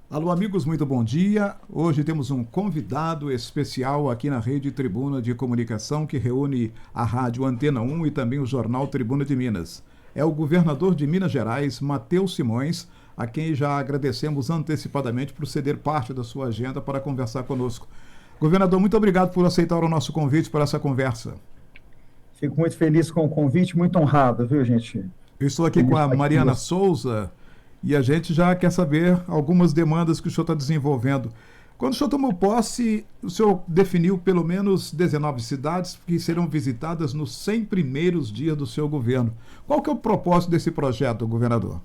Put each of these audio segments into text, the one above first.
Alô, amigos, muito bom dia. Hoje temos um convidado especial aqui na Rede Tribuna de Comunicação, que reúne a Rádio Antena 1 e também o Jornal Tribuna de Minas. É o governador de Minas Gerais, Matheus Simões, a quem já agradecemos antecipadamente por ceder parte da sua agenda para conversar conosco. Governador, muito obrigado por aceitar o nosso convite para essa conversa. Fico muito feliz com o convite, muito honrado, viu, gente? Eu estou aqui com a Estar aqui com Mariana você. Souza e a gente já quer saber algumas demandas que o senhor está desenvolvendo. Quando o senhor tomou posse, o senhor definiu pelo menos 19 cidades que serão visitadas nos 100 primeiros dias do seu governo. Qual que é o propósito desse projeto, governador?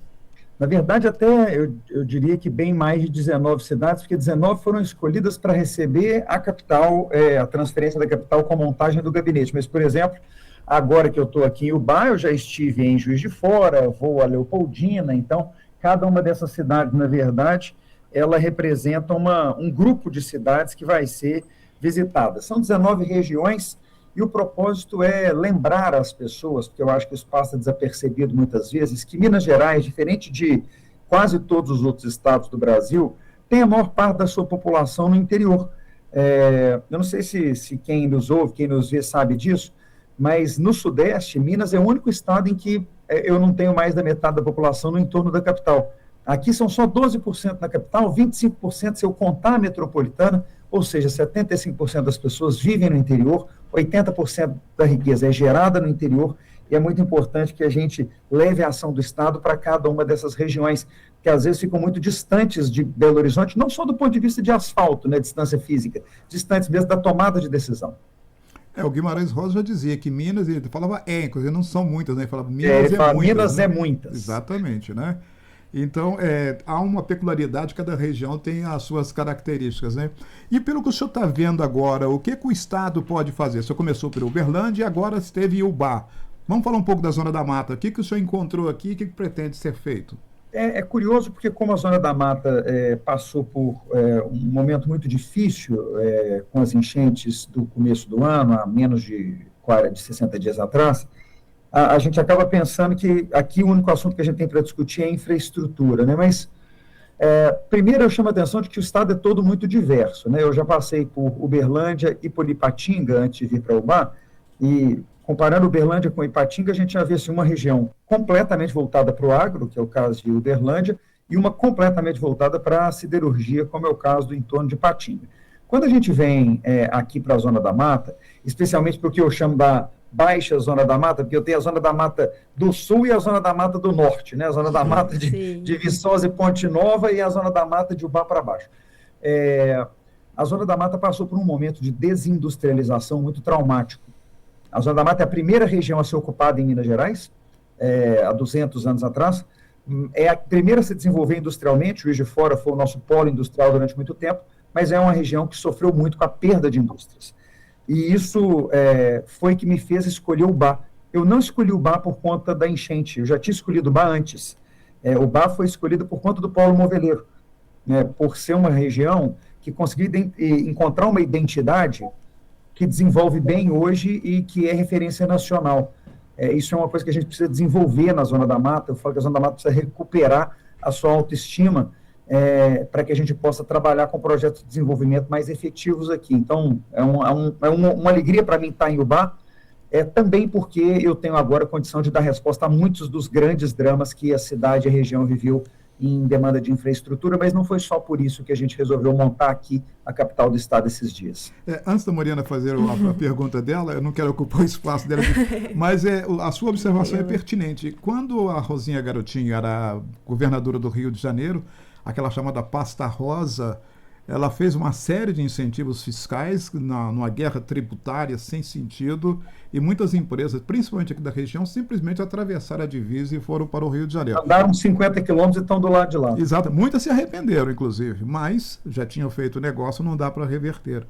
Na verdade, até eu diria que bem mais de 19 cidades, porque 19 foram escolhidas para receber a capital, a transferência da capital com a montagem do gabinete. Mas, por exemplo, agora que eu estou aqui em Ubá, eu já estive em Juiz de Fora, vou a Leopoldina, então, cada uma dessas cidades, na verdade, ela representa um grupo de cidades que vai ser visitada. São 19 regiões e o propósito é lembrar as pessoas, porque eu acho que isso passa desapercebido muitas vezes, que Minas Gerais, diferente de quase todos os outros estados do Brasil, tem a maior parte da sua população no interior. Eu não sei se quem nos ouve, quem nos vê sabe disso, mas no Sudeste, Minas é o único estado em que eu não tenho mais da metade da população no entorno da capital. Aqui são só 12% na capital, 25% se eu contar a metropolitana, ou seja, 75% das pessoas vivem no interior, 80% da riqueza é gerada no interior, e é muito importante que a gente leve a ação do Estado para cada uma dessas regiões, que às vezes ficam muito distantes de Belo Horizonte, não só do ponto de vista de asfalto, né, distância física, distantes mesmo da tomada de decisão. O Guimarães Rosa já dizia que Minas, ele falava inclusive não são muitas, né? Ele falava Minas Ele fala, muitas, Minas né? é muitas. Exatamente, né? Então, há uma peculiaridade, cada região tem as suas características, né? E pelo que o senhor está vendo agora, o que o Estado pode fazer? O senhor começou por Uberlândia e agora esteve em Ubá. Vamos falar um pouco da Zona da Mata. O que o senhor encontrou aqui e o que pretende ser feito? É curioso porque como a Zona da Mata passou por um momento muito difícil com as enchentes do começo do ano, há menos de 60 dias atrás, a gente acaba pensando que aqui o único assunto que a gente tem para discutir é infraestrutura, né? Mas, primeiro eu chamo a atenção de que o estado é todo muito diverso, né? Eu já passei por Uberlândia e por Ipatinga antes de vir para Ubá, e comparando Uberlândia com Ipatinga, a gente já vê assim, uma região completamente voltada para o agro, que é o caso de Uberlândia, e uma completamente voltada para a siderurgia, como é o caso do entorno de Ipatinga. Quando a gente vem aqui para a Zona da Mata, especialmente para o que eu chamo da Baixa Zona da Mata, porque eu tenho a Zona da Mata do Sul e a Zona da Mata do Norte, né? A Zona da Mata de Viçosa e Ponte Nova e a Zona da Mata de Ubá para baixo. A Zona da Mata passou por um momento de desindustrialização muito traumático. A Zona da Mata é a primeira região a ser ocupada em Minas Gerais, há 200 anos atrás, é a primeira a se desenvolver industrialmente. Juiz de Fora foi o nosso polo industrial durante muito tempo, mas é uma região que sofreu muito com a perda de indústrias. E isso foi que me fez escolher Ubá. Eu não escolhi Ubá por conta da enchente, eu já tinha escolhido Ubá antes. Ubá foi escolhido por conta do polo moveleiro, né, por ser uma região que conseguiu encontrar uma identidade que desenvolve bem hoje e que é referência nacional. Isso é uma coisa que a gente precisa desenvolver na Zona da Mata. Eu falo que a Zona da Mata precisa recuperar a sua autoestima para que a gente possa trabalhar com projetos de desenvolvimento mais efetivos aqui. Então, uma alegria para mim estar em Ubá, também porque eu tenho agora a condição de dar resposta a muitos dos grandes dramas que a cidade e a região viveu em demanda de infraestrutura, mas não foi só por isso que a gente resolveu montar aqui a capital do estado esses dias. Antes da Mariana fazer a pergunta dela, eu não quero ocupar o espaço dela aqui, mas a sua observação é pertinente. Quando a Rosinha Garotinho era governadora do Rio de Janeiro, aquela chamada pasta rosa, ela fez uma série de incentivos fiscais numa guerra tributária sem sentido, e muitas empresas, principalmente aqui da região, simplesmente atravessaram a divisa e foram para o Rio de Janeiro. Andaram 50 quilômetros e estão do lado de lá. Exato. Muitas se arrependeram, inclusive, mas já tinham feito o negócio, não dá para reverter.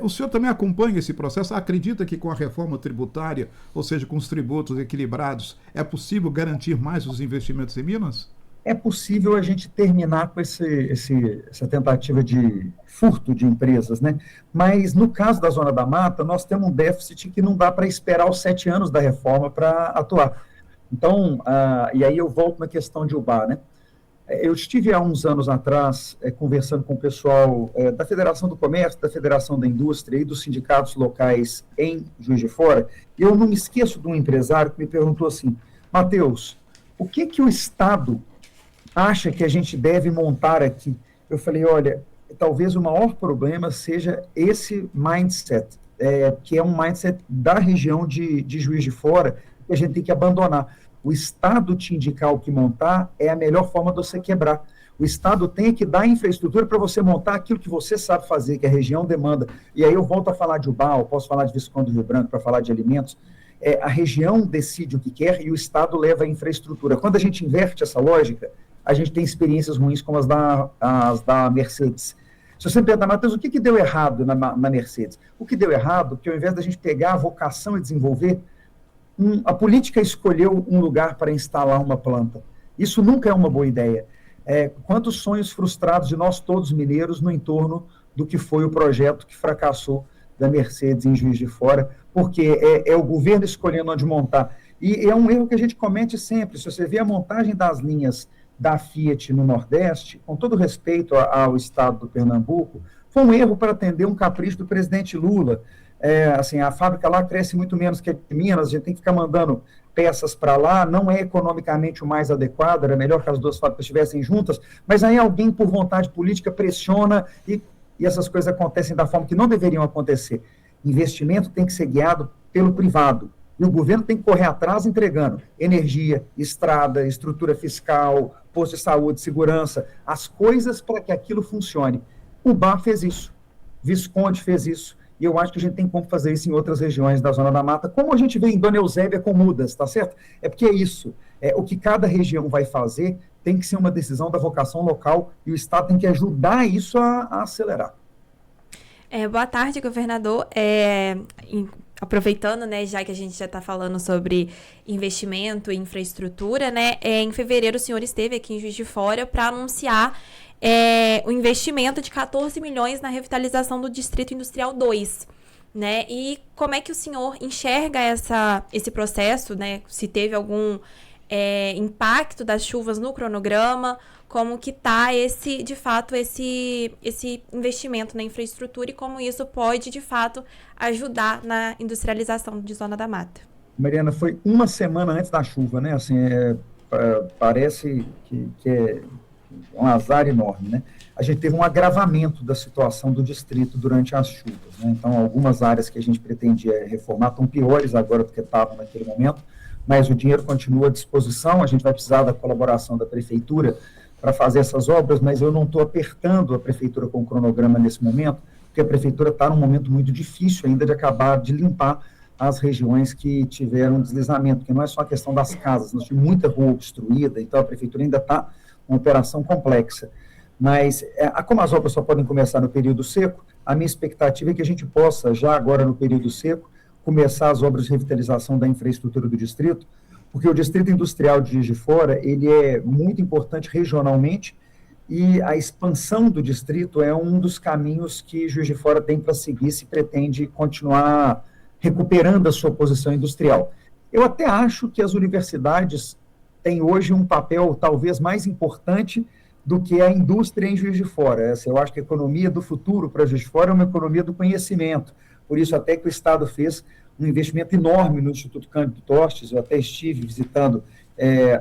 O senhor também acompanha esse processo? Acredita que com a reforma tributária, ou seja, com os tributos equilibrados, é possível garantir mais os investimentos em Minas? É possível a gente terminar com essa tentativa de furto de empresas, né? Mas no caso da Zona da Mata, nós temos um déficit que não dá para esperar os 7 anos da reforma para atuar. Então, e aí eu volto na questão de Ubá, né? Eu estive há uns anos atrás conversando com o pessoal da Federação do Comércio, da Federação da Indústria e dos sindicatos locais em Juiz de Fora, e eu não me esqueço de um empresário que me perguntou assim: Matheus, o que o Estado acha que a gente deve montar aqui? Eu falei, olha, talvez o maior problema seja esse mindset, que é um mindset da região de Juiz de Fora, que a gente tem que abandonar. O Estado te indicar o que montar é a melhor forma de você quebrar. O Estado tem que dar infraestrutura para você montar aquilo que você sabe fazer, que a região demanda. E aí eu volto a falar de Ubal, posso falar de Visconde do Rio Branco, para falar de alimentos. A região decide o que quer e o Estado leva a infraestrutura. Quando a gente inverte essa lógica, a gente tem experiências ruins como as da Mercedes. Se você me perguntar, Matheus, o que deu errado na Mercedes? O que deu errado é que ao invés da gente pegar a vocação e desenvolver, a política escolheu um lugar para instalar uma planta. Isso nunca é uma boa ideia. Quantos sonhos frustrados de nós todos mineiros no entorno do que foi o projeto que fracassou da Mercedes em Juiz de Fora, porque é o governo escolhendo onde montar. E é um erro que a gente comete sempre. Se você vê a montagem das linhas da Fiat no Nordeste, com todo respeito ao estado do Pernambuco, foi um erro para atender um capricho do presidente Lula. Assim, a fábrica lá cresce muito menos que a de Minas, a gente tem que ficar mandando peças para lá, não é economicamente o mais adequado, era melhor que as duas fábricas estivessem juntas, mas aí alguém, por vontade política, pressiona e essas coisas acontecem da forma que não deveriam acontecer. Investimento tem que ser guiado pelo privado, e o governo tem que correr atrás entregando energia, estrada, estrutura fiscal, posto de saúde, segurança, as coisas para que aquilo funcione. O Bar fez isso, Visconde fez isso, e eu acho que a gente tem como fazer isso em outras regiões da Zona da Mata, como a gente vê em Dona Eusébia com Mudas, tá certo? É porque é isso, o que cada região vai fazer tem que ser uma decisão da vocação local e o Estado tem que ajudar isso a acelerar. Boa tarde, governador. Aproveitando, né, já que a gente já está falando sobre investimento e infraestrutura, né, em fevereiro o senhor esteve aqui em Juiz de Fora para anunciar o investimento de 14 milhões na revitalização do Distrito Industrial 2, né? E como é que o senhor enxerga esse processo, né? Se teve algum impacto das chuvas no cronograma, como que está de fato, esse investimento na infraestrutura e como isso pode, de fato, ajudar na industrialização de Zona da Mata. Mariana, foi uma semana antes da chuva, né? Assim, parece que é um azar enorme, né? A gente teve um agravamento da situação do distrito durante as chuvas, né? Então, algumas áreas que a gente pretendia reformar estão piores agora do que estavam naquele momento, mas o dinheiro continua à disposição, a gente vai precisar da colaboração da prefeitura para fazer essas obras, mas eu não estou apertando a prefeitura com o cronograma nesse momento, porque a prefeitura está num momento muito difícil ainda de acabar de limpar as regiões que tiveram deslizamento, porque não é só a questão das casas, nós temos muita rua obstruída, então a prefeitura ainda está uma operação complexa. Mas, como as obras só podem começar no período seco, a minha expectativa é que a gente possa, já agora no período seco, começar as obras de revitalização da infraestrutura do distrito, porque o Distrito Industrial de Juiz de Fora, ele é muito importante regionalmente, e a expansão do distrito é um dos caminhos que Juiz de Fora tem para seguir se pretende continuar recuperando a sua posição industrial. Eu até acho que as universidades têm hoje um papel talvez mais importante do que a indústria em Juiz de Fora. Eu acho que a economia do futuro para Juiz de Fora é uma economia do conhecimento. Por isso até que o Estado fez um investimento enorme no Instituto Cândido Tostes. Eu até estive visitando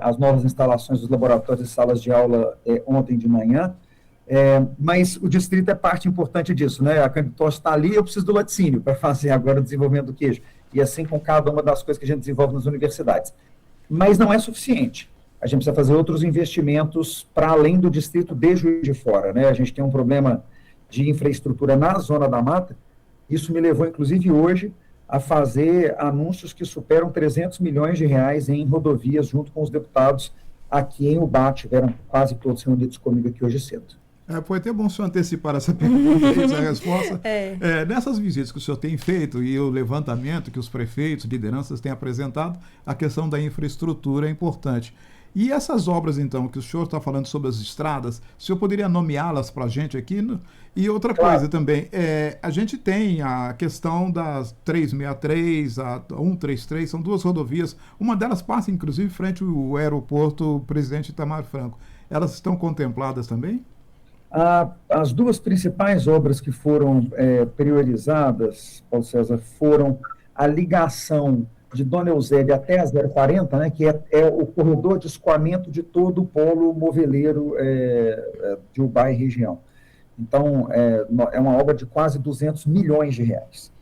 as novas instalações dos laboratórios e salas de aula ontem de manhã, mas o distrito é parte importante disso, né? A Cândido Tostes está ali, eu preciso do laticínio para fazer agora o desenvolvimento do queijo, e assim com cada uma das coisas que a gente desenvolve nas universidades. Mas não é suficiente. A gente precisa fazer outros investimentos para além do distrito de Juiz de Fora, né? A gente tem um problema de infraestrutura na Zona da Mata. Isso me levou, inclusive, hoje a fazer anúncios que superam 300 milhões de reais em rodovias, junto com os deputados aqui em Ubá. Tiveram quase todos reunidos comigo aqui hoje cedo. Foi até bom o senhor antecipar essa pergunta, essa resposta. Nessas visitas que o senhor tem feito e o levantamento que os prefeitos, lideranças têm apresentado, a questão da infraestrutura é importante. E essas obras, então, que o senhor está falando sobre as estradas, o senhor poderia nomeá-las para a gente aqui? E outra coisa também, a gente tem a questão das 363, a 133, são duas rodovias, uma delas passa, inclusive, frente ao aeroporto Presidente Itamar Franco. elas estão contempladas também? As duas principais obras que foram priorizadas, Paulo César, foram a ligação de Dona Eusébia até a 040, né, que é o corredor de escoamento de todo o polo moveleiro de Ubá e região. Então, é uma obra de quase 200 milhões de reais.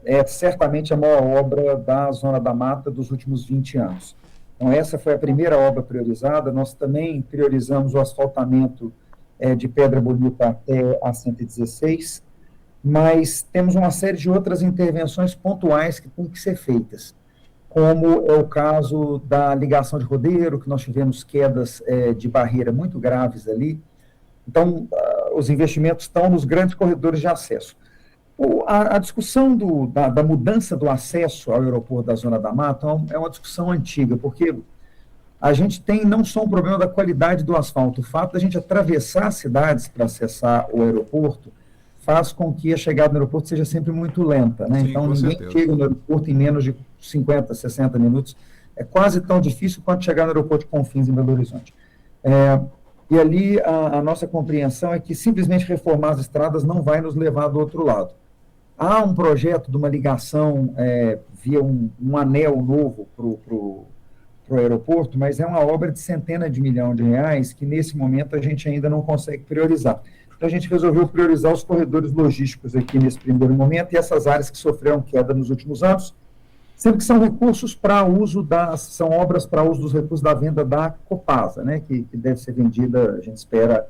É certamente a maior obra da Zona da Mata dos últimos 20 anos. Então, essa foi a primeira obra priorizada. Nós também priorizamos o asfaltamento de Pedra Bonita até a 116, mas temos uma série de outras intervenções pontuais que têm que ser feitas, como é o caso da ligação de rodeiro, que nós tivemos quedas de barreira muito graves ali. Então, os investimentos estão nos grandes corredores de acesso. A discussão da mudança do acesso ao aeroporto da Zona da Mata é uma discussão antiga, porque a gente tem não só um problema da qualidade do asfalto, o fato da gente atravessar cidades para acessar o aeroporto faz com que a chegada no aeroporto seja sempre muito lenta, né? Sim, então, ninguém chega no aeroporto em menos de 50, 60 minutos. É quase tão difícil quanto chegar no aeroporto de Confins, em Belo Horizonte. E ali a nossa compreensão é que simplesmente reformar as estradas não vai nos levar do outro lado. Há um projeto de uma ligação via um anel novo para o aeroporto, mas é uma obra de centenas de milhões de reais que, nesse momento, a gente ainda não consegue priorizar. Então, a gente resolveu priorizar os corredores logísticos aqui nesse primeiro momento e essas áreas que sofreram queda nos últimos anos, sendo que são recursos para uso são obras para uso dos recursos da venda da Copasa, né, que deve ser vendida, a gente espera,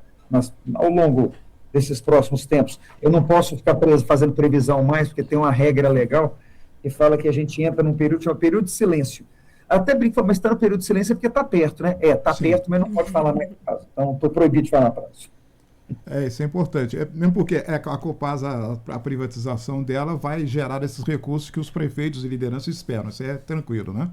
ao longo desses próximos tempos. Eu não posso ficar fazendo previsão mais, porque tem uma regra legal que fala que a gente entra num período, chama período de silêncio. Até brinco, mas está no período de silêncio porque está perto, né? Está perto, mas não pode falar mais do caso. Então, estou proibido de falar prazo. Isso é importante. Mesmo porque a Copasa, a privatização dela vai gerar esses recursos que os prefeitos e lideranças esperam. Isso é tranquilo, né?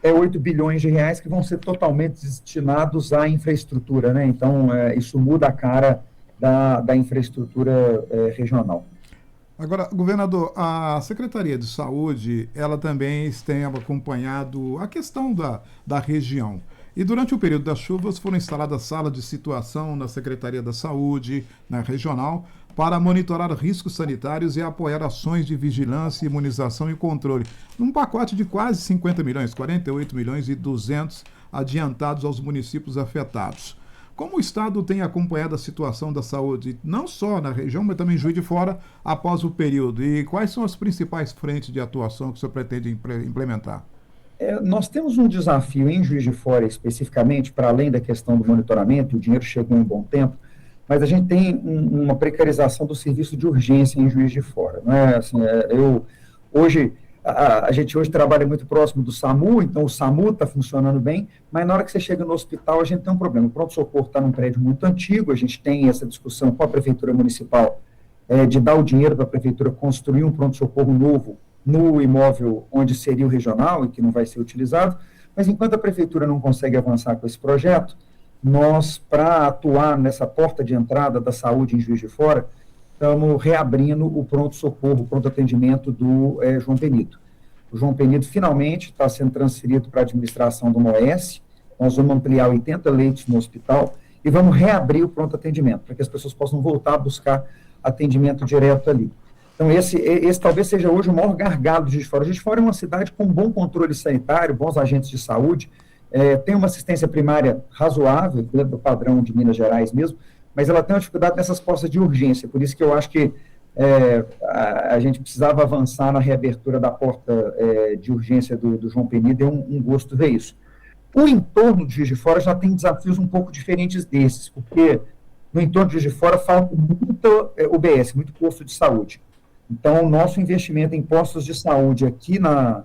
8 bilhões de reais que vão ser totalmente destinados à infraestrutura, né? Então, isso muda a cara da infraestrutura regional. Agora, governador, a Secretaria de Saúde, ela também tem acompanhado a questão da região. E durante o período das chuvas foram instaladas salas de situação na Secretaria da Saúde, na regional, para monitorar riscos sanitários e apoiar ações de vigilância, imunização e controle. Num pacote de quase 50 milhões, 48 milhões e 200 adiantados aos municípios afetados. Como o Estado tem acompanhado a situação da saúde, não só na região, mas também em Juiz de Fora, após o período? E quais são as principais frentes de atuação que o senhor pretende implementar? Nós temos um desafio em Juiz de Fora, especificamente, para além da questão do monitoramento, o dinheiro chegou em bom tempo, mas a gente tem uma precarização do serviço de urgência em Juiz de Fora. Não é? Assim, a gente hoje trabalha muito próximo do SAMU, então o SAMU está funcionando bem, mas na hora que você chega no hospital, a gente tem um problema. O pronto-socorro está num prédio muito antigo, a gente tem essa discussão com a Prefeitura Municipal de dar o dinheiro para a Prefeitura construir um pronto-socorro novo no imóvel onde seria o regional e que não vai ser utilizado, mas enquanto a Prefeitura não consegue avançar com esse projeto, nós, para atuar nessa porta de entrada da saúde em Juiz de Fora, estamos reabrindo o pronto-socorro, o pronto-atendimento do João Penido. O João Penido finalmente está sendo transferido para a administração do MOS, nós vamos ampliar 80 leitos no hospital e vamos reabrir o pronto-atendimento, para que as pessoas possam voltar a buscar atendimento direto ali. Então, esse talvez seja hoje o maior gargalo de Juiz de Fora. Juiz de Fora é uma cidade com bom controle sanitário, bons agentes de saúde, tem uma assistência primária razoável, dentro do padrão de Minas Gerais mesmo, mas ela tem uma dificuldade nessas postas de urgência, por isso que eu acho que a gente precisava avançar na reabertura da porta de urgência do João Penido, é um gosto ver isso. O entorno de Juiz de Fora já tem desafios um pouco diferentes desses, porque no entorno de Juiz de Fora falta muito UBS, muito posto de saúde. Então, o nosso investimento em postos de saúde aqui na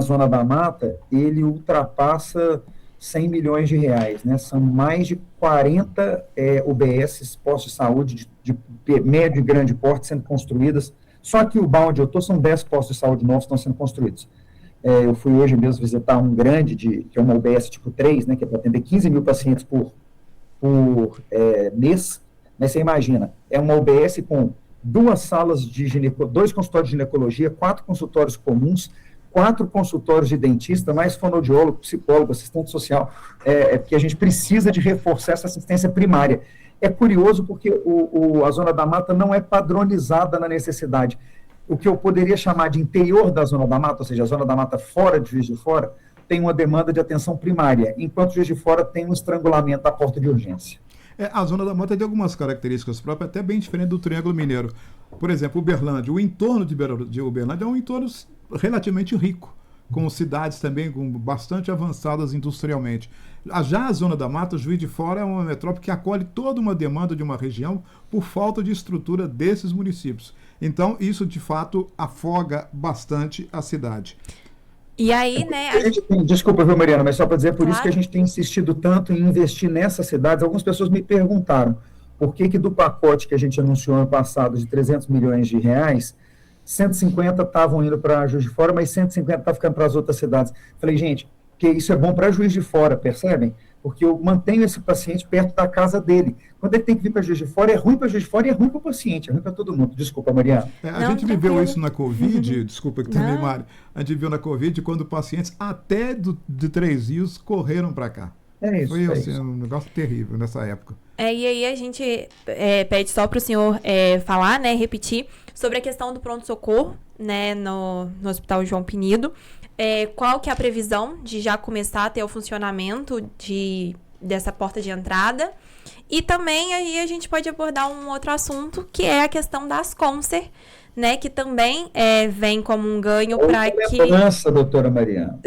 Zona da Mata, ele ultrapassa 100 milhões de reais, né? São mais de 40 UBS, postos de saúde de médio e grande porte sendo construídas. Só que o Ubá, onde eu estou, são 10 postos de saúde novos que estão sendo construídos. Eu fui hoje mesmo visitar um grande, que é uma UBS tipo 3, né, que é para atender 15 mil pacientes por mês. Mas você imagina, é uma UBS com 2 salas de dois consultórios de ginecologia, 4 consultórios comuns, 4 consultórios de dentista, mais fonoaudiólogo, psicólogo, assistente social, porque a gente precisa de reforçar essa assistência primária. É curioso porque a Zona da Mata não é padronizada na necessidade. O que eu poderia chamar de interior da Zona da Mata, ou seja, a Zona da Mata fora de Juiz de Fora, tem uma demanda de atenção primária, enquanto Juiz de Fora tem um estrangulamento da porta de urgência. A Zona da Mata tem algumas características próprias, até bem diferente do Triângulo Mineiro. Por exemplo, Uberlândia. O entorno de Uberlândia é um entorno relativamente rico, com cidades também com bastante avançadas industrialmente. Já a Zona da Mata, Juiz de Fora, é uma metrópole que acolhe toda uma demanda de uma região por falta de estrutura desses municípios. Então, isso, de fato, afoga bastante a cidade. E aí, né? Desculpa, viu, Mariana, mas só para dizer, por isso que a gente tem insistido tanto em investir nessas cidades. Algumas pessoas me perguntaram por que do pacote que a gente anunciou ano passado de 300 milhões de reais, 150 estavam indo para Juiz de Fora, mas 150 estavam ficando para as outras cidades. Falei, gente, que isso é bom para Juiz de Fora, percebem? Porque eu mantenho esse paciente perto da casa dele. Quando ele tem que vir para Juiz de Fora, é ruim para Juiz de Fora e é ruim para o paciente, é ruim para todo mundo. Desculpa, Mariana. A gente viveu isso na Covid, desculpa que também, Mário, a gente viu na Covid quando pacientes até de Três Rios correram para cá. Foi assim, um negócio terrível nessa época. E aí a gente pede só para o senhor falar, né, repetir sobre a questão do pronto-socorro, né, no Hospital João Penido. Qual que é a previsão de já começar a ter o funcionamento dessa porta de entrada? E também aí a gente pode abordar um outro assunto, que é a questão das Concer, né, que também vem como um ganho para que... Nossa, doutora Mariana.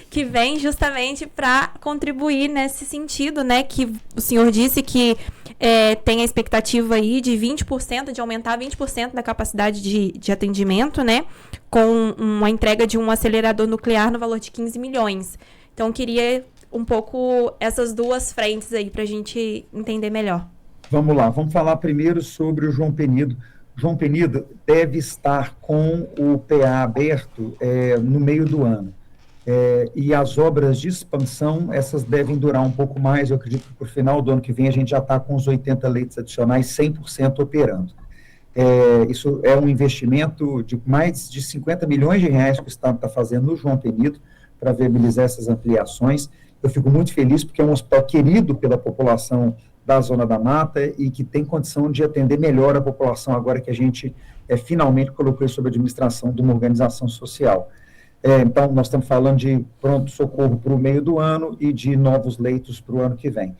Que vem justamente para contribuir nesse sentido, né, que o senhor disse que tem a expectativa aí de 20%, de aumentar 20% da capacidade de atendimento, né, com uma entrega de um acelerador nuclear no valor de 15 milhões. Então, eu queria um pouco essas duas frentes aí para a gente entender melhor. Vamos lá, vamos falar primeiro sobre o João Penido. João Penido deve estar com o PA aberto no meio do ano. E as obras de expansão, essas devem durar um pouco mais. Eu acredito que por final do ano que vem a gente já está com os 80 leitos adicionais 100% operando. Isso é um investimento de mais de 50 milhões de reais que o Estado está fazendo no João Penido para viabilizar essas ampliações. Eu fico muito feliz porque é um hospital querido pela população da Zona da Mata e que tem condição de atender melhor a população agora que a gente finalmente colocou isso sob a administração de uma organização social. Então, nós estamos falando de pronto-socorro para o meio do ano e de novos leitos para o ano que vem.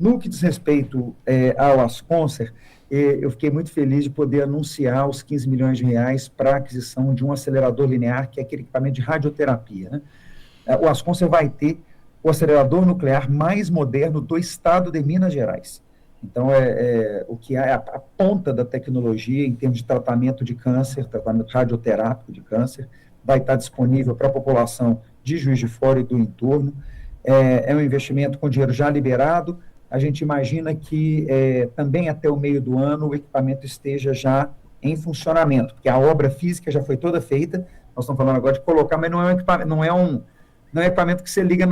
No que diz respeito ao Asconcer, eu fiquei muito feliz de poder anunciar os 15 milhões de reais para a aquisição de um acelerador linear, que é aquele equipamento de radioterapia, né? O Asconcer vai ter o acelerador nuclear mais moderno do estado de Minas Gerais. Então, o que é a ponta da tecnologia em termos de tratamento de câncer, tratamento radioterápico de câncer, vai estar disponível para a população de Juiz de Fora e do entorno. É um investimento com dinheiro já liberado. A gente imagina que também até o meio do ano o equipamento esteja já em funcionamento, porque a obra física já foi toda feita. Nós estamos falando agora de colocar, mas não é um equipamento, não é um equipamento que você liga,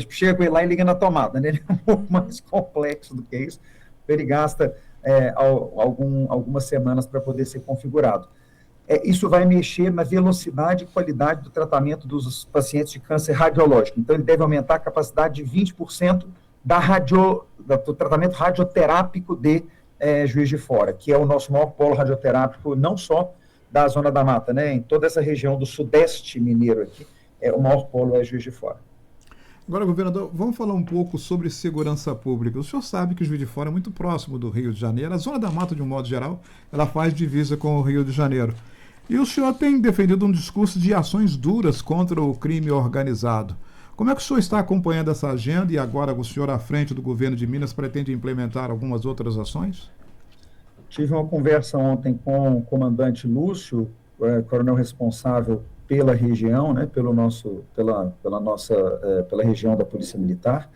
chega com ele lá e liga na tomada, né? Ele é um pouco mais complexo do que isso. Ele gasta algumas semanas para poder ser configurado. Isso vai mexer na velocidade e qualidade do tratamento dos pacientes de câncer radiológico. Então, ele deve aumentar a capacidade de 20% do tratamento radioterápico de Juiz de Fora, que é o nosso maior polo radioterápico, não só da Zona da Mata, né? Em toda essa região do sudeste mineiro aqui. O maior polo é Juiz de Fora. Agora, governador, vamos falar um pouco sobre segurança pública. O senhor sabe que o Juiz de Fora é muito próximo do Rio de Janeiro. A Zona da Mata, de um modo geral, ela faz divisa com o Rio de Janeiro. E o senhor tem defendido um discurso de ações duras contra o crime organizado. Como é que o senhor está acompanhando essa agenda e agora o senhor, à frente do governo de Minas, pretende implementar algumas outras ações? Tive uma conversa ontem com o comandante Lúcio, coronel responsável pela região, né, pela região da Polícia Militar,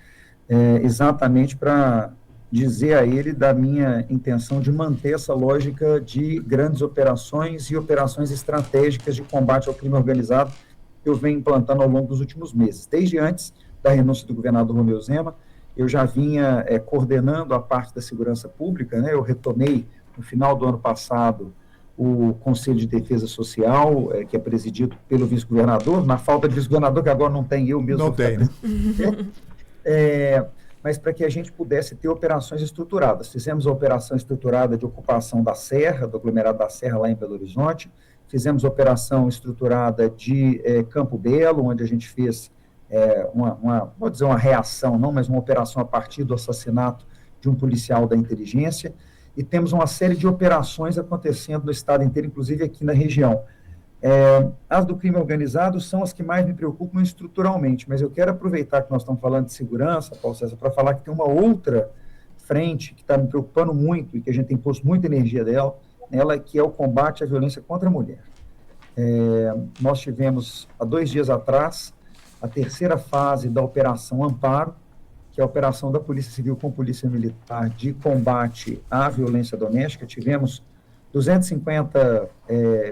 exatamente para dizer a ele da minha intenção de manter essa lógica de grandes operações e operações estratégicas de combate ao crime organizado que eu venho implantando ao longo dos últimos meses. Desde antes da renúncia do governador Romeu Zema, eu já vinha coordenando a parte da segurança pública, né, eu retomei no final do ano passado o Conselho de Defesa Social, que é presidido pelo vice-governador, na falta de vice-governador, que agora não tem, eu mesmo. Não tem, né? Mas para que a gente pudesse ter operações estruturadas. Fizemos a operação estruturada de ocupação da Serra, do aglomerado da Serra, lá em Belo Horizonte. Fizemos a operação estruturada de Campo Belo, onde a gente fez vou dizer uma reação, não, mas uma operação a partir do assassinato de um policial da inteligência. E temos uma série de operações acontecendo no estado inteiro, inclusive aqui na região. As do crime organizado são as que mais me preocupam estruturalmente, mas eu quero aproveitar que nós estamos falando de segurança, Paulo César, para falar que tem uma outra frente que está me preocupando muito e que a gente tem posto muita energia nela, que é o combate à violência contra a mulher. Nós tivemos, há 2 dias atrás, a terceira fase da Operação Amparo, que é a operação da Polícia Civil com Polícia Militar de combate à violência doméstica. Tivemos 250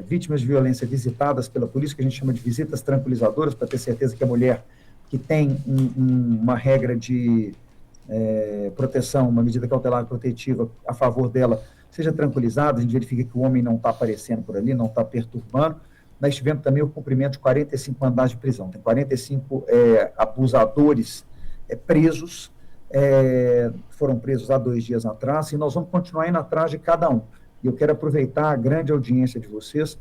vítimas de violência visitadas pela polícia, que a gente chama de visitas tranquilizadoras, para ter certeza que a mulher que tem uma regra de proteção, uma medida cautelar protetiva a favor dela, seja tranquilizada. A gente verifica que o homem não está aparecendo por ali, não está perturbando. Nós tivemos também o cumprimento de 45 mandados de prisão. Tem 45 abusadores presos, foram presos há 2 dias atrás, e nós vamos continuar indo atrás de cada um. E eu quero aproveitar a grande audiência de vocês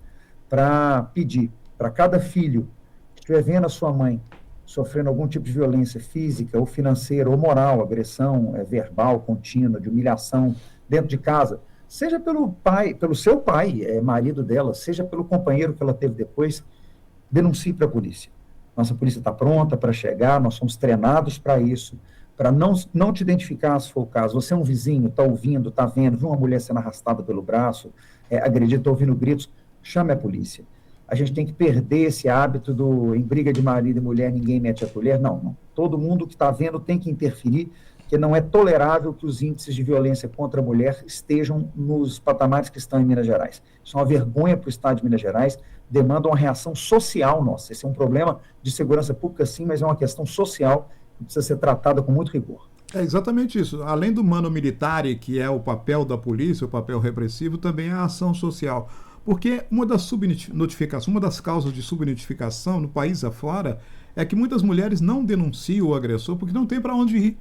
para pedir para cada filho que estiver vendo a sua mãe sofrendo algum tipo de violência física ou financeira ou moral, agressão verbal contínua, de humilhação dentro de casa, seja pelo pai, pelo seu pai, marido dela, seja pelo companheiro que ela teve depois, denuncie para a polícia. Nossa polícia está pronta para chegar, nós somos treinados para isso, para não te identificar se for o caso. Você é um vizinho, está ouvindo, está vendo, viu uma mulher sendo arrastada pelo braço, agredida, está ouvindo gritos, chame a polícia. A gente tem que perder esse hábito em briga de marido e mulher, ninguém mete a colher. Não. Todo mundo que está vendo tem que interferir, porque não é tolerável que os índices de violência contra a mulher estejam nos patamares que estão em Minas Gerais. Isso é uma vergonha para o estado de Minas Gerais, demanda uma reação social nossa. Esse é um problema de segurança pública, sim, mas é uma questão social que precisa ser tratada com muito rigor. É exatamente isso. Além do mano militar, que é o papel da polícia, o papel repressivo, também é a ação social. Porque uma das subnotificações, uma das causas de subnotificação no país afora é que muitas mulheres não denunciam o agressor porque não tem para onde ir.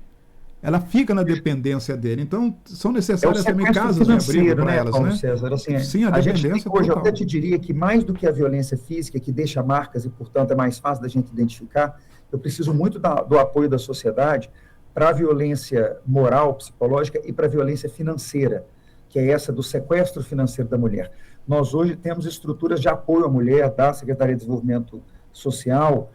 Ela fica na dependência dele. Então, são necessárias também casas de abrigo para elas, Paulo né? César, assim, sim, a dependência hoje, total. eu até te diria que mais do que a violência física, que deixa marcas e, portanto, é mais fácil da gente identificar, eu preciso muito do apoio da sociedade para a violência moral, psicológica e para a violência financeira, que é essa do sequestro financeiro da mulher. Nós hoje temos estruturas de apoio à mulher, da Secretaria de Desenvolvimento Social,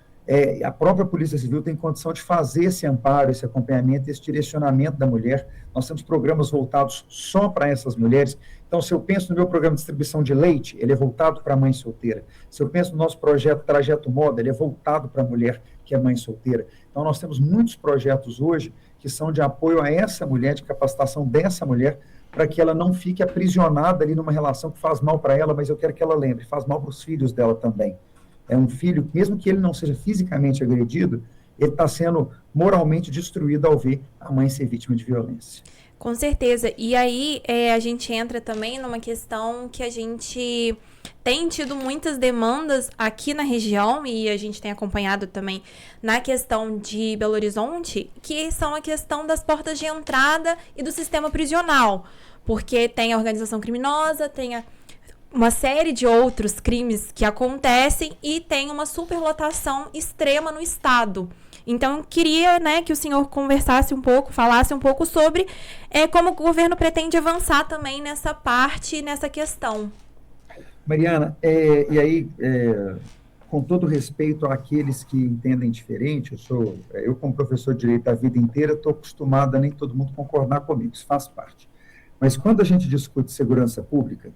a própria Polícia Civil tem condição de fazer esse amparo, esse acompanhamento, esse direcionamento da mulher. Nós temos programas voltados só para essas mulheres. Então, se eu penso no meu programa de distribuição de leite, ele é voltado para a mãe solteira. Se eu penso no nosso projeto Trajeto Moda, ele é voltado para a mulher que é mãe solteira. Então, nós temos muitos projetos hoje que são de apoio a essa mulher, de capacitação dessa mulher, para que ela não fique aprisionada ali numa relação que faz mal para ela, mas eu quero que ela lembre, faz mal para os filhos dela também. É um filho, mesmo que ele não seja fisicamente agredido, ele está sendo moralmente destruído ao ver a mãe ser vítima de violência. Com certeza. E aí a gente entra também numa questão que a gente tem tido muitas demandas aqui na região, e a gente tem acompanhado também na questão de Belo Horizonte, que são a questão das portas de entrada e do sistema prisional. Porque tem a organização criminosa, tem uma série de outros crimes que acontecem e tem uma superlotação extrema no estado. Então, eu queria, que o senhor conversasse um pouco, falasse um pouco sobre como o governo pretende avançar também nessa parte, nessa questão. Mariana, e aí, com todo respeito àqueles que entendem diferente, eu como professor de direito a vida inteira, estou acostumado a nem todo mundo concordar comigo, isso faz parte. Mas quando a gente discute segurança pública,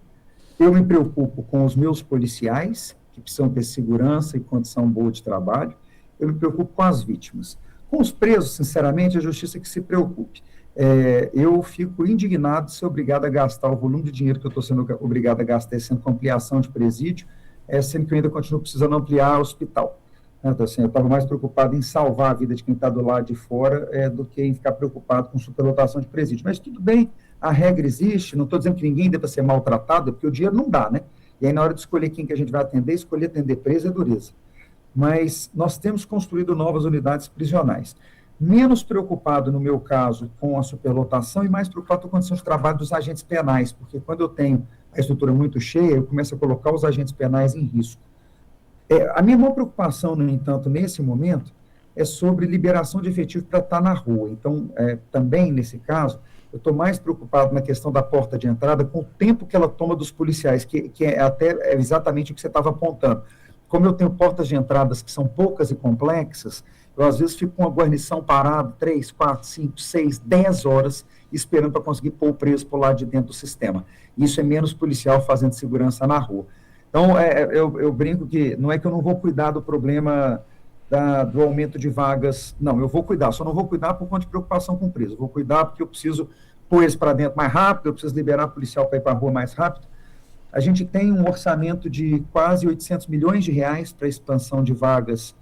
eu me preocupo com os meus policiais, que precisam ter segurança e condição boa de trabalho. Eu me preocupo com as vítimas. Com os presos, sinceramente, a justiça que se preocupe. Eu fico indignado de ser obrigado a gastar o volume de dinheiro que eu estou sendo obrigado a gastar sendo com ampliação de presídio, sendo que eu ainda continuo precisando ampliar o hospital. Então, assim, eu estava mais preocupado em salvar a vida de quem está do lado de fora do que em ficar preocupado com superlotação de presídio. Mas tudo bem, a regra existe, não estou dizendo que ninguém deva ser maltratado, porque o dinheiro não dá, né? E aí, na hora de escolher quem que a gente vai atender, escolher atender preso é dureza. Mas nós temos construído novas unidades prisionais. Menos preocupado, no meu caso, com a superlotação e mais preocupado com a condição de trabalho dos agentes penais, porque quando eu tenho a estrutura muito cheia, eu começo a colocar os agentes penais em risco. A minha maior preocupação, no entanto, nesse momento, é sobre liberação de efetivo para estar na rua. Então, também, nesse caso, eu estou mais preocupado na questão da porta de entrada com o tempo que ela toma dos policiais, que é exatamente o que você estava apontando. Como eu tenho portas de entradas que são poucas e complexas, eu às vezes fico com a guarnição parada 3, 4, 5, 6, 10 horas esperando para conseguir pôr o preso por lá de dentro do sistema. Isso é menos policial fazendo segurança na rua. Então, eu brinco que não é que eu não vou cuidar do problema do aumento de vagas, não, eu vou cuidar, só não vou cuidar por conta de preocupação com o preso, eu vou cuidar porque eu preciso pôr eles para dentro mais rápido, eu preciso liberar o policial para ir para a rua mais rápido. A gente tem um orçamento de quase 800 milhões de reais para expansão de vagas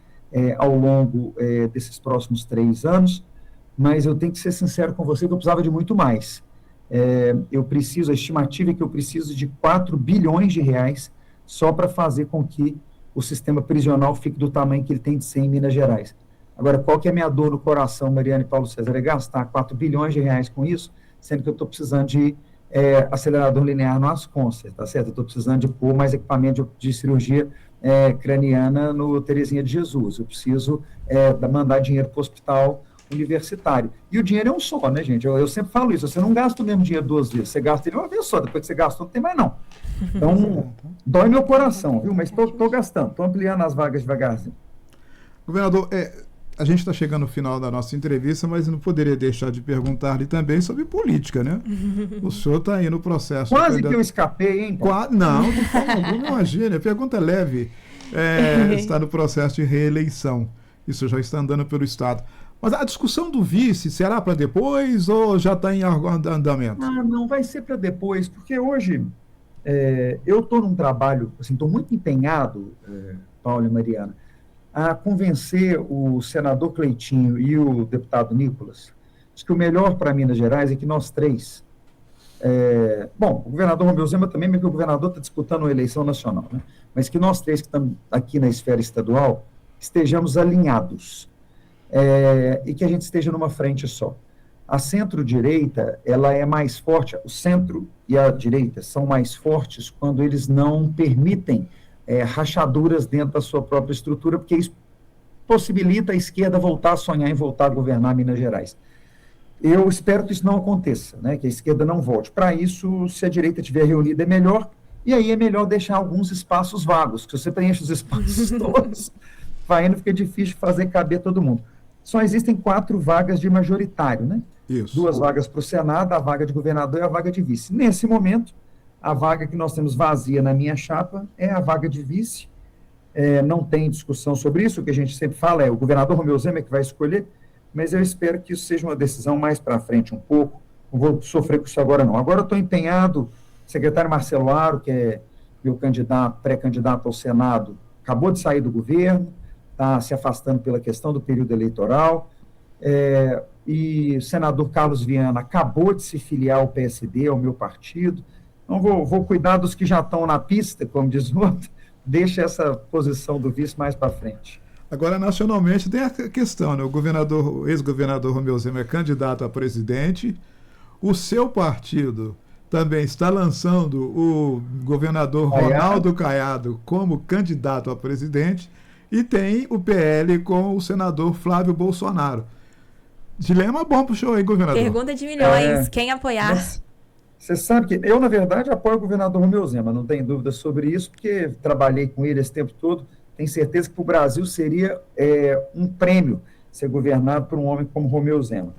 ao longo desses próximos 3 anos, mas eu tenho que ser sincero com você que eu precisava de muito mais. A estimativa é que eu preciso de 4 bilhões de reais só para fazer com que o sistema prisional fique do tamanho que ele tem de ser em Minas Gerais. Agora, qual que é a minha dor no coração, Mariana e Paulo César? É gastar 4 bilhões de reais com isso, sendo que eu estou precisando de acelerador linear no Asconcer, tá certo? Eu estou precisando de pôr mais equipamento de cirurgia craniana no Terezinha de Jesus. Eu preciso mandar dinheiro para o hospital universitário. E o dinheiro é um só, né, gente? Eu sempre falo isso, você não gasta o mesmo dinheiro 2 vezes, você gasta ele uma vez só, depois que você gastou, não tem mais não. Então, dói meu coração, viu? Mas estou gastando, estou ampliando as vagas devagarzinho. Governador, a gente está chegando no final da nossa entrevista, mas não poderia deixar de perguntar-lhe também sobre política, né? O senhor está aí no processo... Quase que eu escapei, hein? Não, de forma alguma, imagina, a pergunta é leve. Está no processo de reeleição. Isso já está andando pelo Estado. Mas a discussão do vice será para depois ou já está em andamento? Não, vai ser para depois, porque hoje eu estou num trabalho, assim, estou muito empenhado, Paulo e Mariana, a convencer o senador Cleitinho e o deputado Nicolas de que o melhor para Minas Gerais é que nós três, o governador Romeu Zema também, porque o governador está disputando a eleição nacional, né? Mas que nós três que estamos aqui na esfera estadual estejamos alinhados e que a gente esteja numa frente só. A centro-direita, ela é mais forte, o centro e a direita são mais fortes quando eles não permitem rachaduras dentro da sua própria estrutura, porque isso possibilita a esquerda voltar a sonhar em voltar a governar Minas Gerais. Eu espero que isso não aconteça, né, que a esquerda não volte. Para isso, se a direita estiver reunida, é melhor, e aí é melhor deixar alguns espaços vagos, que se você preenche os espaços todos, fica difícil fazer caber todo mundo. Só existem 4 vagas de majoritário, né? Isso. 2 vagas para o Senado, a vaga de governador e a vaga de vice. Nesse momento, a vaga que nós temos vazia na minha chapa é a vaga de vice. Não tem discussão sobre isso, o que a gente sempre fala o governador Romeu Zema que vai escolher, mas eu espero que isso seja uma decisão mais para frente um pouco. Não vou sofrer com isso agora, não. Agora eu estou empenhado, o secretário Marcelo Aro, que é meu pré-candidato ao Senado, acabou de sair do governo, está se afastando pela questão do período eleitoral, e o senador Carlos Viana acabou de se filiar ao PSD, ao meu partido. Então, vou cuidar dos que já estão na pista, como diz o outro, deixa essa posição do vice mais para frente. Agora, nacionalmente, tem a questão, né? O ex-governador Romeu Zema é candidato a presidente, o seu partido também está lançando o governador Ronaldo Caiado como candidato a presidente, e tem o PL com o senador Flávio Bolsonaro. Dilema bom para o show aí, governador. Pergunta de milhões, quem apoiar? Você sabe que eu, na verdade, apoio o governador Romeu Zema, não tem dúvida sobre isso, porque trabalhei com ele esse tempo todo, tenho certeza que para o Brasil seria um prêmio ser governado por um homem como Romeu Zema.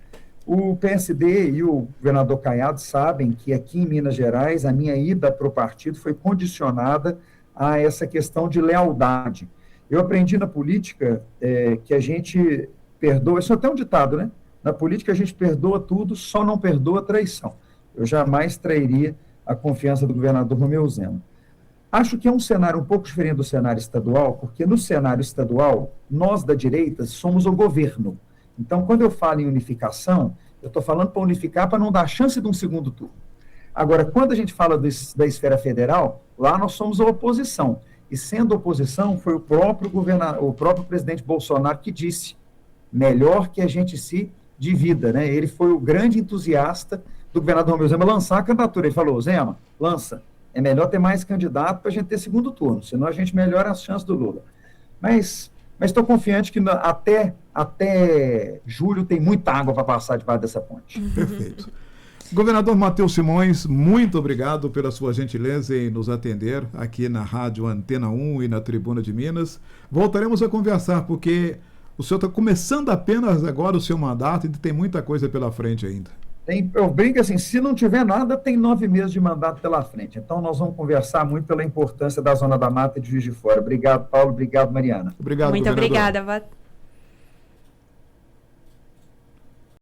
O PSD e o governador Caiado sabem que aqui em Minas Gerais, a minha ida para o partido foi condicionada a essa questão de lealdade. Eu aprendi na política que a gente perdoa, isso é até um ditado, né? Na política a gente perdoa tudo, só não perdoa a traição. Eu jamais trairia a confiança do governador Romeu Zema. Acho que é um cenário um pouco diferente do cenário estadual, porque no cenário estadual, nós da direita somos o governo. Então, quando eu falo em unificação, Eu estou falando para unificar, para não dar chance de um segundo turno. Agora, quando a gente fala da esfera federal, lá nós somos a oposição. E sendo oposição, foi o próprio presidente Bolsonaro que disse, melhor que a gente se divida, né? Ele foi o grande entusiasta do governador Romeu Zema lançar a candidatura. Ele falou, Zema, lança, é melhor ter mais candidato para a gente ter segundo turno, senão a gente melhora as chances do Lula. Mas estou confiante que até julho tem muita água para passar debaixo dessa ponte. Perfeito. Governador Matheus Simões, muito obrigado pela sua gentileza em nos atender aqui na Rádio Antena 1 e na Tribuna de Minas. Voltaremos a conversar, porque o senhor está começando apenas agora o seu mandato e tem muita coisa pela frente ainda. Eu brinco assim, se não tiver nada, tem 9 meses de mandato pela frente. Então, nós vamos conversar muito pela importância da Zona da Mata e de Juiz de Fora. Obrigado, Paulo. Obrigado, Mariana. Obrigado, muito governador. obrigada.